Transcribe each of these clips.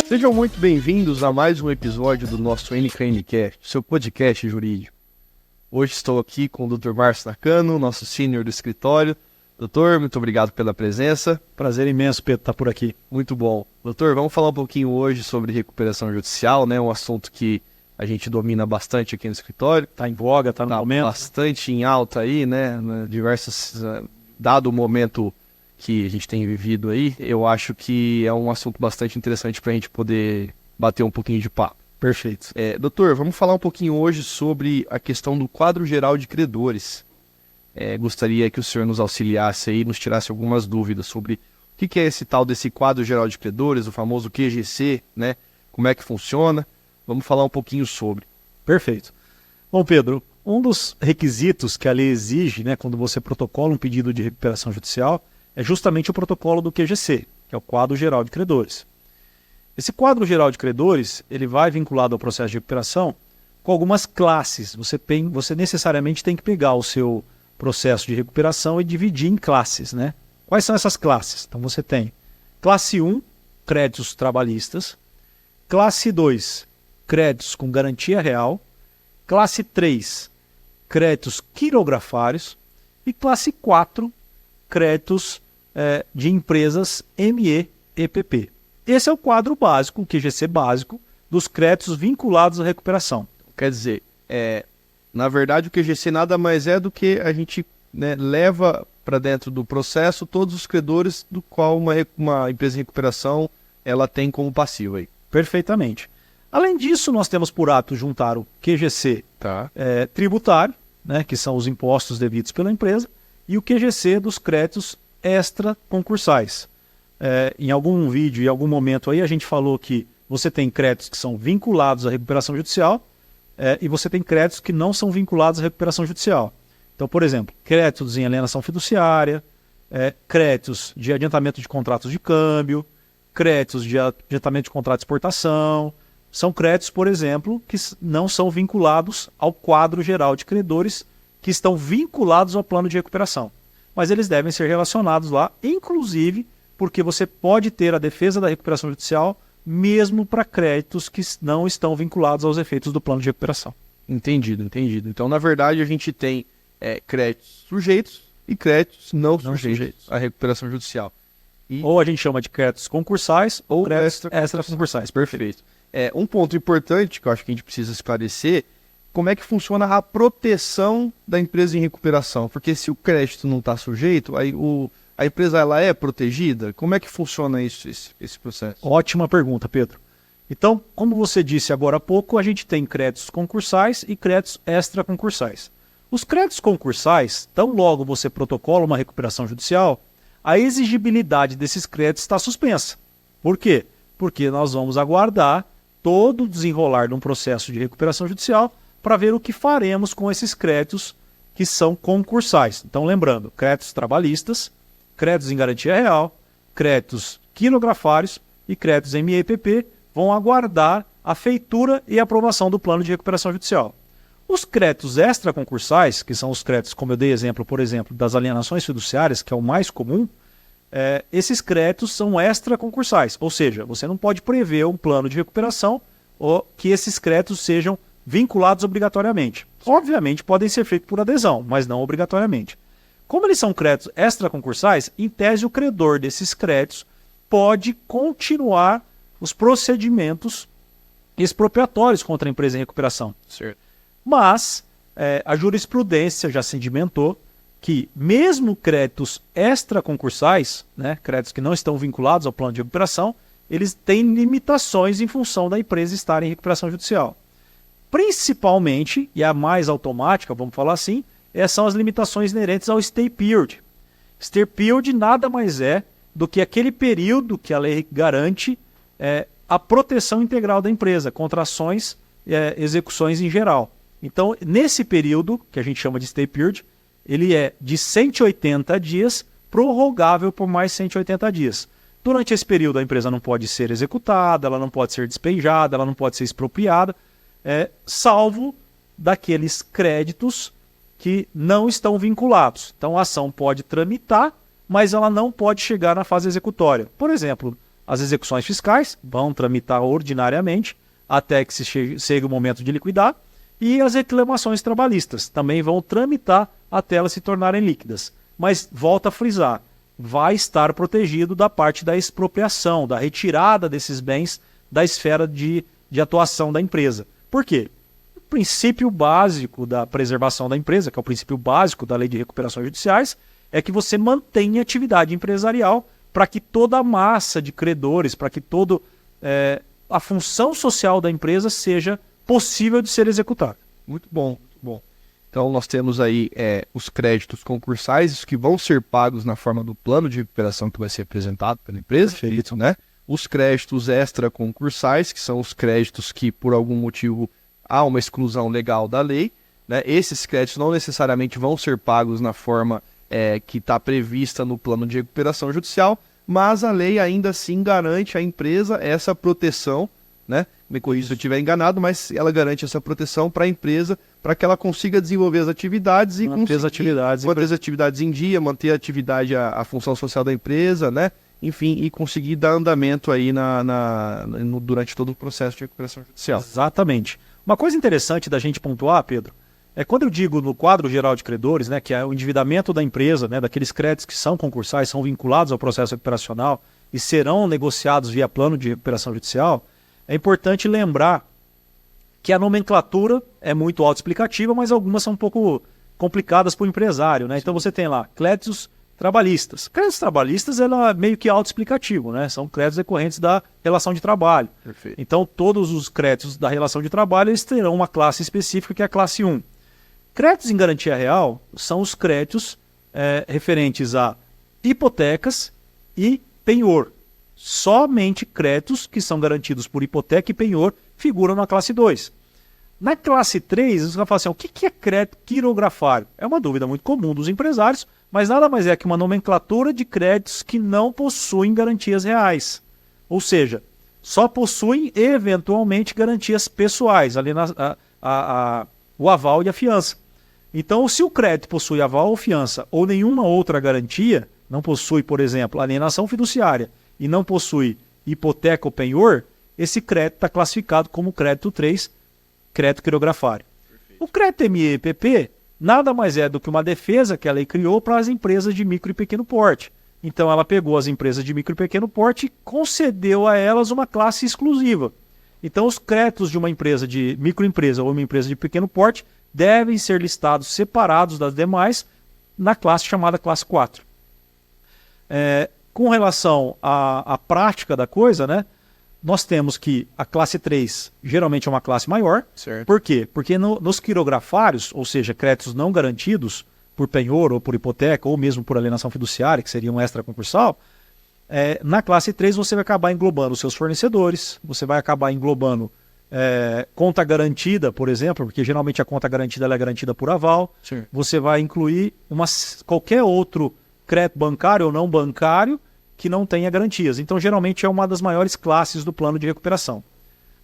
Sejam muito bem-vindos a mais um episódio do nosso NKNcast, seu podcast jurídico. Hoje estou aqui com o Dr. Márcio Nakano, nosso sênior do escritório. Doutor, muito obrigado pela presença. Prazer imenso, Pedro, estar por aqui. Muito bom. Doutor, vamos falar um pouquinho hoje sobre recuperação judicial, né? Um assunto que a gente domina bastante aqui no escritório. Está em voga, está no momento. Bastante em alta aí, né? Dado o momento que a gente tem vivido aí, eu acho que é um assunto bastante interessante para a gente poder bater um pouquinho de papo. Perfeito. Doutor, vamos falar um pouquinho hoje sobre a questão do quadro geral de credores. Gostaria que o senhor nos auxiliasse aí, nos tirasse algumas dúvidas sobre o que é esse tal desse quadro geral de credores, o famoso QGC, né? Como é que funciona? Vamos falar um pouquinho sobre. Perfeito. Bom, Pedro, um dos requisitos que a lei exige, né, quando você protocola um pedido de recuperação judicial, é justamente o protocolo do QGC, que é o quadro geral de credores. Esse quadro geral de credores, ele vai vinculado ao processo de recuperação com algumas classes. Você necessariamente tem que pegar o seu processo de recuperação e dividir em classes, né? Quais são essas classes? Então você tem classe 1, créditos trabalhistas, classe 2, créditos com garantia real, classe 3, créditos quirografários e classe 4, créditos de empresas ME-EPP. Esse é o quadro básico, o QGC básico, dos créditos vinculados à recuperação. Quer dizer, na verdade o QGC nada mais é do que a gente, né, leva para dentro do processo todos os credores do qual uma empresa de recuperação ela tem como passivo aí. Perfeitamente. Além disso, nós temos por hábito juntar o QGC tributário, né, que são os impostos devidos pela empresa, e o QGC dos créditos extraconcursais. Em algum vídeo, em algum momento aí, a gente falou que você tem créditos que são vinculados à recuperação judicial e você tem créditos que não são vinculados à recuperação judicial. Então, por exemplo, créditos em alienação fiduciária, créditos de adiantamento de contratos de câmbio, créditos de adiantamento de contrato de exportação. São créditos, por exemplo, que não são vinculados ao quadro geral de credores, que estão vinculados ao plano de recuperação. Mas eles devem ser relacionados lá, inclusive porque você pode ter a defesa da recuperação judicial mesmo para créditos que não estão vinculados aos efeitos do plano de recuperação. Entendido. Então, na verdade, a gente tem créditos sujeitos e créditos não sujeitos à recuperação judicial. Ou a gente chama de créditos concursais ou créditos extraconcursais. Perfeito. Um ponto importante que eu acho que a gente precisa esclarecer: como é que funciona a proteção da empresa em recuperação? Porque se o crédito não está sujeito, aí a empresa ela é protegida? Como é que funciona esse processo? Ótima pergunta, Pedro. Então, como você disse agora há pouco, a gente tem créditos concursais e créditos extraconcursais. Os créditos concursais, tão logo você protocola uma recuperação judicial, a exigibilidade desses créditos está suspensa. Por quê? Porque nós vamos aguardar todo o desenrolar de um processo de recuperação judicial para ver o que faremos com esses créditos que são concursais. Então, lembrando, créditos trabalhistas, créditos em garantia real, créditos quirografários e créditos ME-EPP vão aguardar a feitura e aprovação do plano de recuperação judicial. Os créditos extraconcursais, que são os créditos, como eu dei exemplo, por exemplo, das alienações fiduciárias, que é o mais comum, esses créditos são extraconcursais, ou seja, você não pode prever um plano de recuperação ou que esses créditos sejam vinculados obrigatoriamente. Obviamente podem ser feitos por adesão, mas não obrigatoriamente. Como eles são créditos extraconcursais, em tese o credor desses créditos pode continuar os procedimentos expropriatórios contra a empresa em recuperação. Certo. Mas a jurisprudência já sedimentou que mesmo créditos extraconcursais, né, créditos que não estão vinculados ao plano de recuperação, eles têm limitações em função da empresa estar em recuperação judicial. Principalmente, e a mais automática, vamos falar assim, são as limitações inerentes ao stay period. Stay period nada mais é do que aquele período que a lei garante a proteção integral da empresa contra ações execuções em geral. Então, nesse período, que a gente chama de stay period, ele é de 180 dias, prorrogável por mais 180 dias. Durante esse período, a empresa não pode ser executada, ela não pode ser despejada, ela não pode ser expropriada, salvo daqueles créditos que não estão vinculados. Então a ação pode tramitar, mas ela não pode chegar na fase executória. Por exemplo, as execuções fiscais vão tramitar ordinariamente até que se chegue o momento de liquidar, e as reclamações trabalhistas também vão tramitar até elas se tornarem líquidas. Mas, volta a frisar, vai estar protegido da parte da expropriação, da retirada desses bens da esfera de atuação da empresa. Por quê? O princípio básico da preservação da empresa, que é o princípio básico da Lei de Recuperações Judiciais, é que você mantenha atividade empresarial para que toda a massa de credores, para que toda a função social da empresa seja possível de ser executada. Muito bom, muito bom. Então nós temos aí os créditos concursais, os que vão ser pagos na forma do plano de recuperação que vai ser apresentado pela empresa. Perfeito. Né? Os créditos extraconcursais, que são os créditos que por algum motivo há uma exclusão legal da lei. Né? Esses créditos não necessariamente vão ser pagos na forma que está prevista no plano de recuperação judicial, mas a lei ainda assim garante à empresa essa proteção, né? Me corrija se eu estiver enganado, mas ela garante essa proteção para a empresa, para que ela consiga desenvolver as atividades e manter as atividades em dia, manter a atividade, a função social da empresa, né? Enfim, e conseguir dar andamento aí durante todo o processo de recuperação judicial. Exatamente. Uma coisa interessante da gente pontuar, Pedro, é quando eu digo no quadro geral de credores, né, que é o endividamento da empresa, né, daqueles créditos que são concursais, são vinculados ao processo recuperacional e serão negociados via plano de recuperação judicial, é importante lembrar que a nomenclatura é muito autoexplicativa, mas algumas são um pouco complicadas para o empresário, né? Então você tem lá créditos trabalhistas. Créditos trabalhistas é meio que autoexplicativo, né? São créditos decorrentes da relação de trabalho. Perfeito. Então todos os créditos da relação de trabalho eles terão uma classe específica que é a classe 1. Créditos em garantia real são os créditos referentes a hipotecas e penhor. Somente créditos que são garantidos por hipoteca e penhor figuram na classe 2. Na classe 3, você vai falar assim, o que é crédito quirografário? É uma dúvida muito comum dos empresários, mas nada mais é que uma nomenclatura de créditos que não possuem garantias reais. Ou seja, só possuem eventualmente garantias pessoais, ali o aval e a fiança. Então, se o crédito possui aval ou fiança ou nenhuma outra garantia, não possui, por exemplo, alienação fiduciária, e não possui hipoteca ou penhor, esse crédito está classificado como crédito 3, crédito quirografário. Perfeito. O crédito MEPP nada mais é do que uma defesa que a lei criou para as empresas de micro e pequeno porte. Então ela pegou as empresas de micro e pequeno porte e concedeu a elas uma classe exclusiva. Então os créditos de uma empresa de microempresa ou uma empresa de pequeno porte devem ser listados separados das demais na classe chamada classe 4. Com relação à prática da coisa, né, nós temos que a classe 3 geralmente é uma classe maior. Certo. Por quê? Porque nos quirografários, ou seja, créditos não garantidos por penhor ou por hipoteca, ou mesmo por alienação fiduciária, que seria um extraconcursal, na classe 3 você vai acabar englobando os seus fornecedores, você vai acabar englobando conta garantida, por exemplo, porque geralmente a conta garantida ela é garantida por aval. Sim. Você vai incluir qualquer outro crédito bancário ou não bancário que não tenha garantias. Então, geralmente, é uma das maiores classes do plano de recuperação.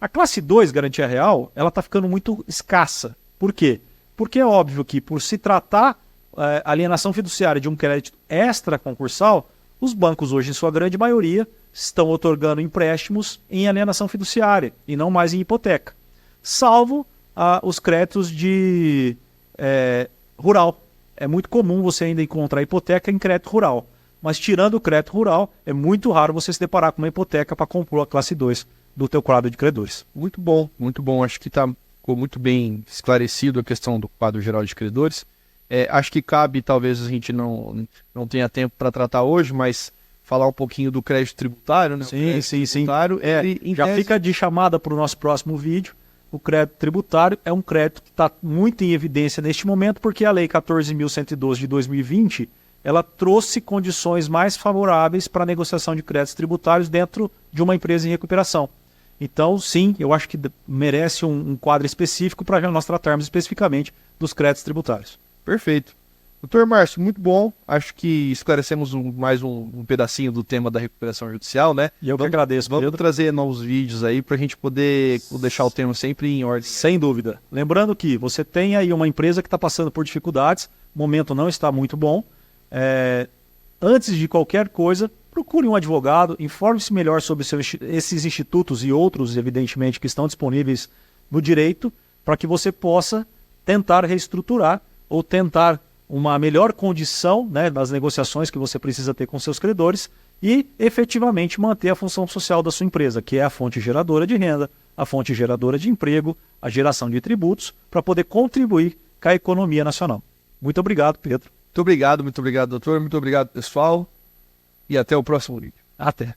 A classe 2, garantia real, ela está ficando muito escassa. Por quê? Porque é óbvio que, por se tratar alienação fiduciária de um crédito extraconcursal, os bancos hoje, em sua grande maioria, estão otorgando empréstimos em alienação fiduciária e não mais em hipoteca. Salvo os créditos de rural. É muito comum você ainda encontrar hipoteca em crédito rural. Mas tirando o crédito rural, é muito raro você se deparar com uma hipoteca para compor a classe 2 do teu quadro de credores. Muito bom, muito bom. Acho que ficou muito bem esclarecido a questão do quadro geral de credores. Acho que cabe, talvez a gente não tenha tempo para tratar hoje, mas falar um pouquinho do crédito tributário, né? Sim. Tributário, já fica de chamada para o nosso próximo vídeo. O crédito tributário é um crédito que está muito em evidência neste momento, porque a Lei 14.112 de 2020 ela trouxe condições mais favoráveis para a negociação de créditos tributários dentro de uma empresa em recuperação. Então, sim, eu acho que merece um quadro específico para nós tratarmos especificamente dos créditos tributários. Perfeito. Doutor Márcio, muito bom. Acho que esclarecemos mais um pedacinho do tema da recuperação judicial, né? E eu que agradeço, Vamos Pedro. trazer novos vídeos aí para a gente poder deixar o tema sempre em ordem. Sem dúvida. Lembrando que você tem aí uma empresa que está passando por dificuldades, o momento não está muito bom. Antes de qualquer coisa, procure um advogado, informe-se melhor sobre esses institutos e outros, evidentemente, que estão disponíveis no direito, para que você possa tentar reestruturar ou tentar uma melhor condição, né, nas negociações que você precisa ter com seus credores e efetivamente manter a função social da sua empresa, que é a fonte geradora de renda, a fonte geradora de emprego, a geração de tributos, para poder contribuir com a economia nacional. Muito obrigado, Pedro. Muito obrigado, doutor. Muito obrigado, pessoal. E até o próximo vídeo. Até.